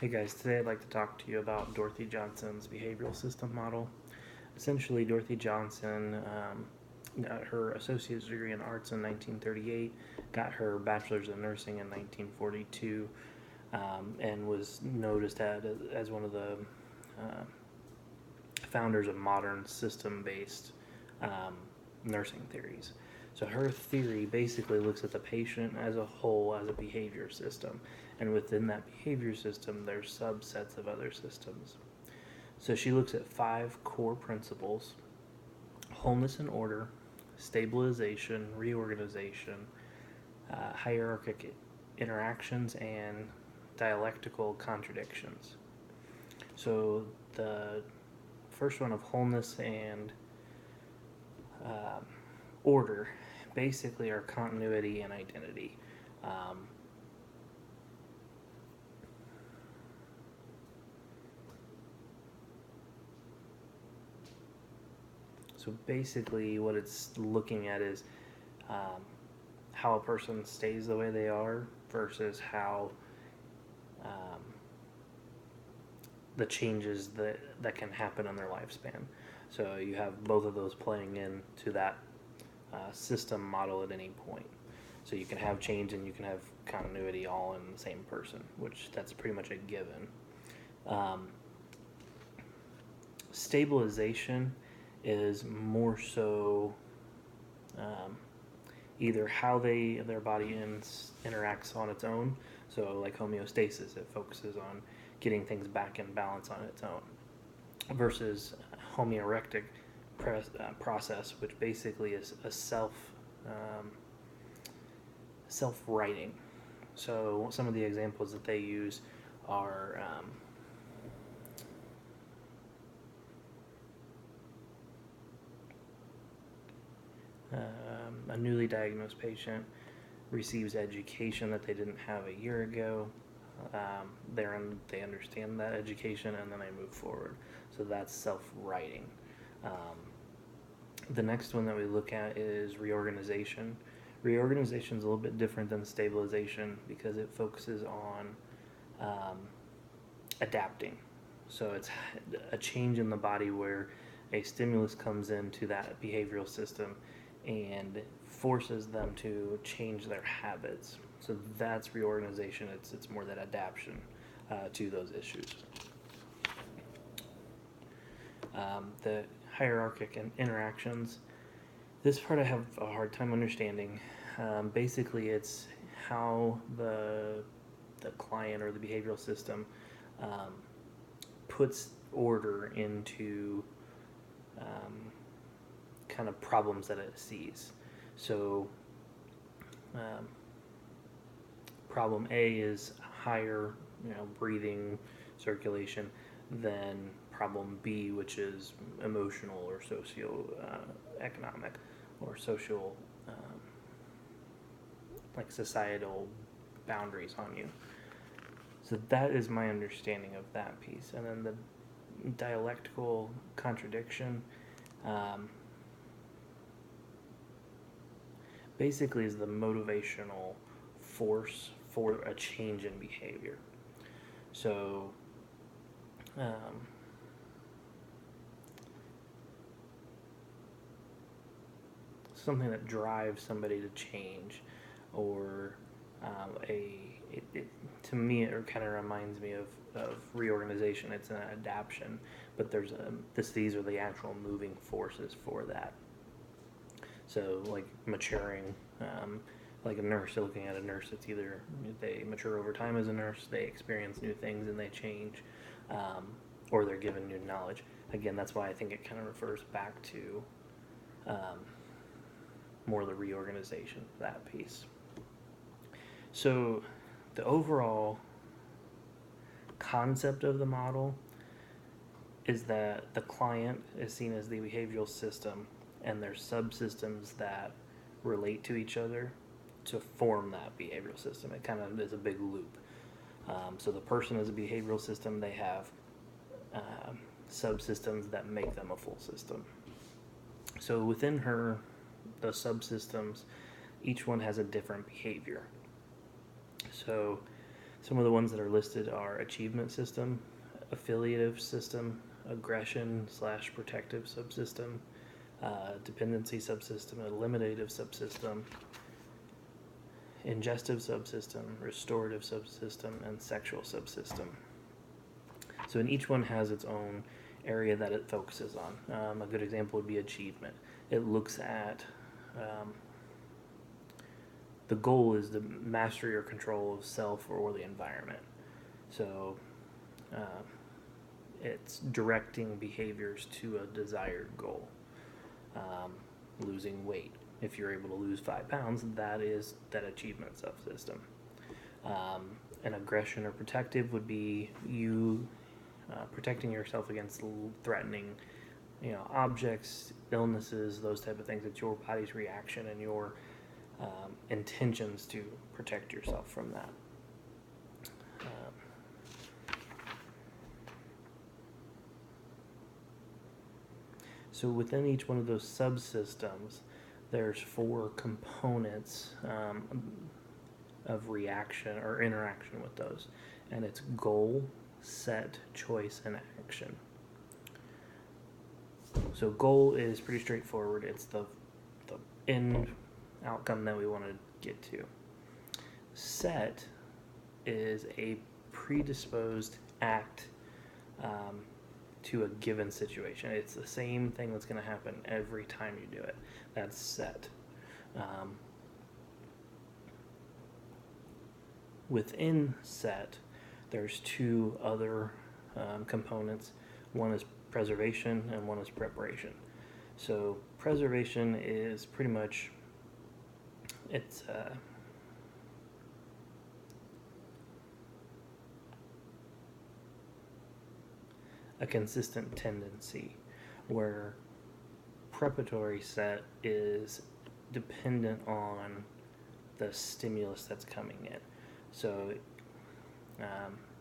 Hey guys, today I'd like to talk to you about Dorothy Johnson's behavioral system model. Essentially, Dorothy Johnson got her associate's degree in arts in 1938, got her bachelor's in nursing in 1942, and was noticed as one of the uh, founders of modern system-based um, nursing theories. So her theory basically looks at the patient as a whole as a behavior system, and within that behavior system, there's subsets of other systems. So she looks at 5 core principles: wholeness and order, stabilization, reorganization, hierarchic interactions, and dialectical contradictions. So the first one of wholeness and um, order basically are continuity and identity. Um, so basically, what it's looking at is um, how a person stays the way they are versus how um, the changes that can happen in their lifespan. So you have both of those playing into that system model at any point. So you can have change and you can have continuity all in the same person, which that's pretty much a given. Um, Stabilization is more so um, either how their body interacts on its own. So like homeostasis, it focuses on getting things back in balance on its own, versus homeorectic process, which basically is a um, self writing. So some of the examples that they use are a newly diagnosed patient receives education that they didn't have a year ago. They understand that education and then they move forward. So that's self-writing. The next one that we look at is reorganization. Reorganization is a little bit different than stabilization because it focuses on um, adapting. So it's a change in the body where a stimulus comes into that behavioral system and forces them to change their habits. So that's reorganization. It's more that adaptation to those issues. The hierarchic interactions. This part I have a hard time understanding. Basically, it's how the client or the behavioral system um, puts order into um, kind of problems that it sees. So, um, problem A is higher, breathing, circulation, than problem B, which is emotional or socio-economic or social, like societal boundaries on you. So that is my understanding of that piece. And then the dialectical contradiction um, basically is the motivational force for a change in behavior. So, something that drives somebody to change, or to me it kind of reminds me of reorganization. It's an adaptation, but these are the actual moving forces for that. So like maturing, like a nurse, looking at a nurse, it's either they mature over time as a nurse, they experience new things and they change, um, or they're given new knowledge. Again, that's why I think it kind of refers back to um, more the reorganization, that piece. So the overall concept of the model is that the client is seen as the behavioral system and there's subsystems that relate to each other to form that behavioral system. It kind of is a big loop. So the person is a behavioral system, they have subsystems that make them a full system. So within the subsystems, each one has a different behavior. So Some of the ones that are listed are achievement system, affiliative system, aggression slash protective subsystem, dependency subsystem, eliminative subsystem, ingestive subsystem, restorative subsystem, and sexual subsystem. So, in each one has its own area that it focuses on. A good example would be achievement. It looks at the goal is the mastery or control of self or the environment. So, it's directing behaviors to a desired goal. Losing weight. If you're able to lose 5 pounds, that is that achievement subsystem. An aggression or protective would be you protecting yourself against threatening, objects, illnesses, those type of things. It's your body's reaction and your intentions to protect yourself from that. So within each one of those subsystems, there's 4 components of reaction or interaction with those, and it's goal, set, choice, and action. So goal is pretty straightforward. It's the end outcome that we want to get to. Set is a predisposed act to a given situation. It's the same thing that's going to happen every time you do it. That's set. Within set, there's 2 other components. One is preservation and one is preparation. So preservation is pretty much, it's a consistent tendency, where preparatory set is dependent on the stimulus that's coming in. So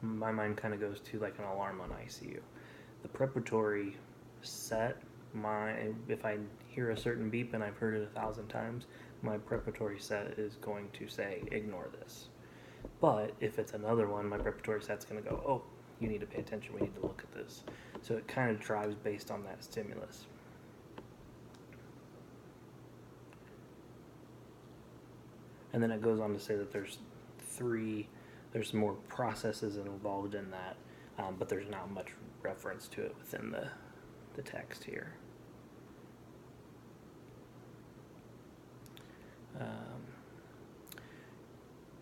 my mind kind of goes to like an alarm on ICU. The preparatory set, if I hear a certain beep and I've heard it 1,000 times, my preparatory set is going to say, ignore this. But if it's another one, my preparatory set's going to go, oh, you need to pay attention, we need to look at this. So it kind of drives based on that stimulus. And then it goes on to say that there's more processes involved in that, but there's not much reference to it within the text here.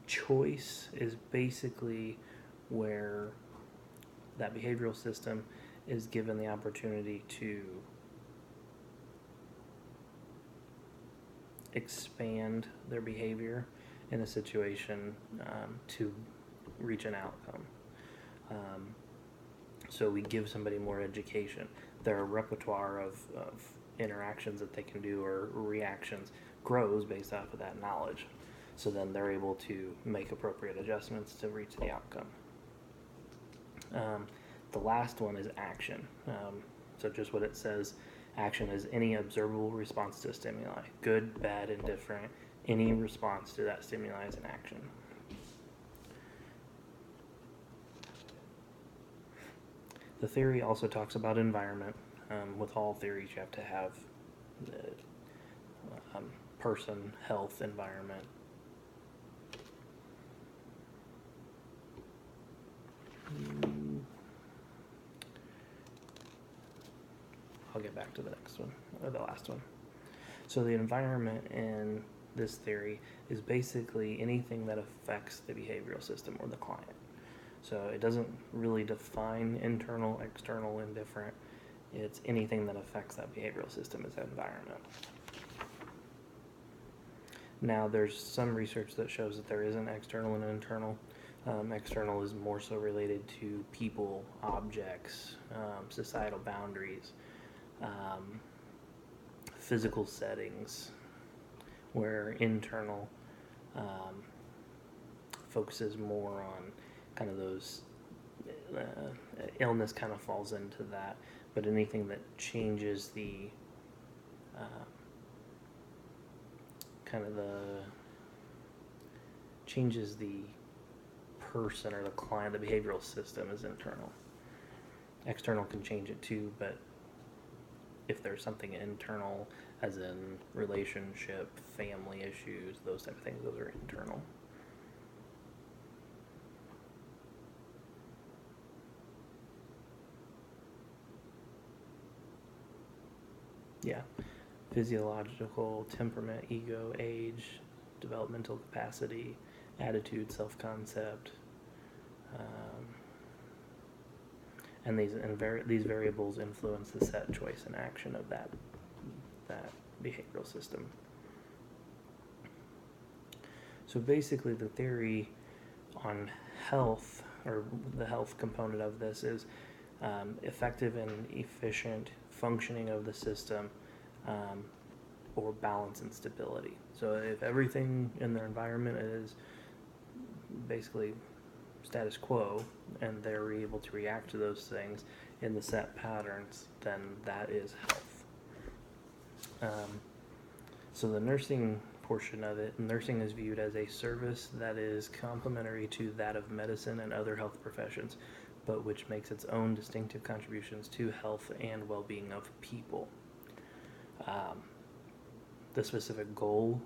Choice is basically where that behavioral system is given the opportunity to expand their behavior in a situation to reach an outcome. So we give somebody more education. Their repertoire of interactions that they can do or reactions grows based off of that knowledge. So then they're able to make appropriate adjustments to reach the outcome. The last one is action. So just what it says, action is any observable response to stimuli, good, bad, indifferent. Any response to that stimuli is an action. The theory also talks about environment. With all theories, you have to have the person, health, environment. I'll get back to the next one, or the last one. So the environment in this theory is basically anything that affects the behavioral system or the client. So it doesn't really define internal, external, indifferent. It's anything that affects that behavioral system is environment. Now there's some research that shows that there is an external and internal. External is more so related to people, objects, societal boundaries, physical settings, where internal focuses more on kind of those illness kind of falls into that, but anything that changes the person or the client, the behavioral system, is internal. External can change it too, but if there's something internal, as in relationship, family issues, those type of things, those are internal. Yeah. Physiological, temperament, ego, age, developmental capacity, attitude, self-concept, and these variables influence the set, choice, and action of that behavioral system. So basically, the theory on health, or the health component of this, is effective and efficient functioning of the system, or balance and stability. So if everything in their environment is basically status quo and they're able to react to those things in the set patterns, then that is health. So the nursing portion of it, nursing is viewed as a service that is complementary to that of medicine and other health professions, but which makes its own distinctive contributions to health and well-being of people. The specific goal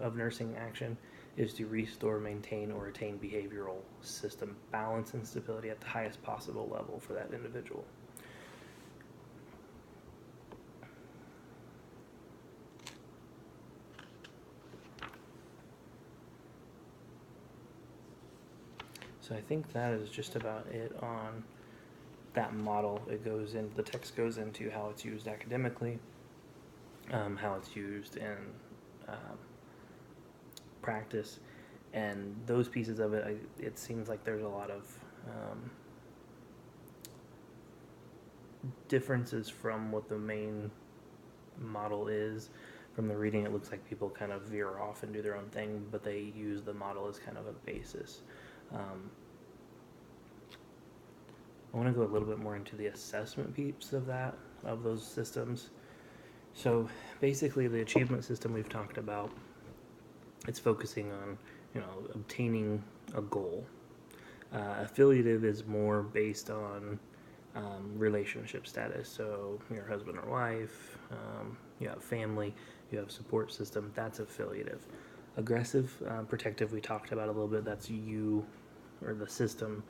of nursing action is to restore, maintain, or attain behavioral system balance and stability at the highest possible level for that individual. So I think that is just about it on that model. The text goes into how it's used academically, how it's used in practice, and those pieces of it, it seems like there's a lot of differences from what the main model is. From the reading, it looks like people kind of veer off and do their own thing, but they use the model as kind of a basis. I want to go a little bit more into the assessment piece of those systems. So basically, the achievement system we've talked about, it's focusing on, obtaining a goal. Affiliative is more based on relationship status. So your husband or wife, you have family, you have support system. That's affiliative. Aggressive, protective, we talked about a little bit. That's you or the system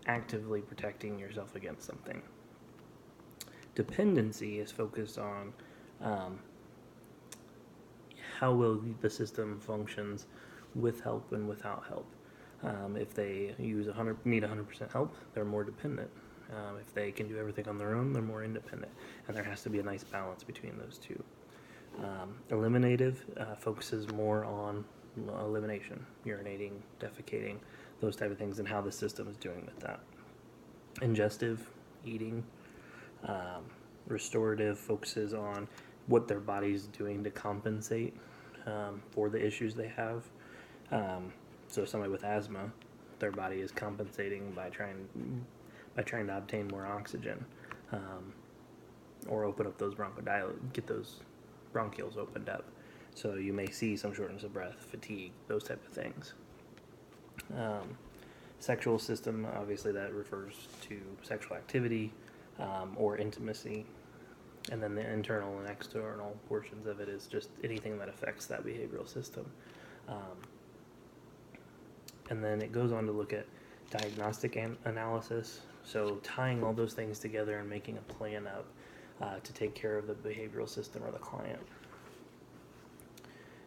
actively protecting yourself against something. Dependency is focused on how well the system functions with help and without help. If they need 100% help, they're more dependent. If they can do everything on their own, they're more independent. And there has to be a nice balance between those two. Eliminative focuses more on elimination, urinating, defecating, those type of things, and how the system is doing with that. Ingestive, eating. Restorative focuses on what their body's doing to compensate for the issues they have. So somebody with asthma, their body is compensating by trying to obtain more oxygen, or open up those get those bronchioles opened up. So you may see some shortness of breath, fatigue, those type of things. Sexual system, obviously that refers to sexual activity or intimacy. And then the internal and external portions of it is just anything that affects that behavioral system. And then it goes on to look at diagnostic analysis. So tying all those things together and making a plan up to take care of the behavioral system or the client.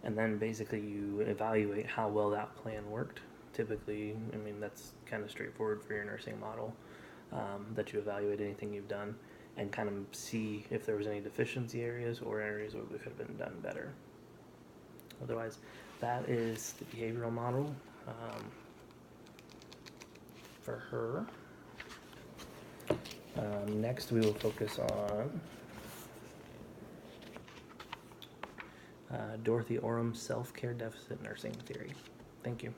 And then basically you evaluate how well that plan worked. Typically, that's kind of straightforward for your nursing model, that you evaluate anything you've done and kind of see if there was any deficiency areas or areas where we could have been done better. Otherwise, that is the behavioral model for her. Next, we will focus on Dorothy Orum's self-care deficit nursing theory. Thank you.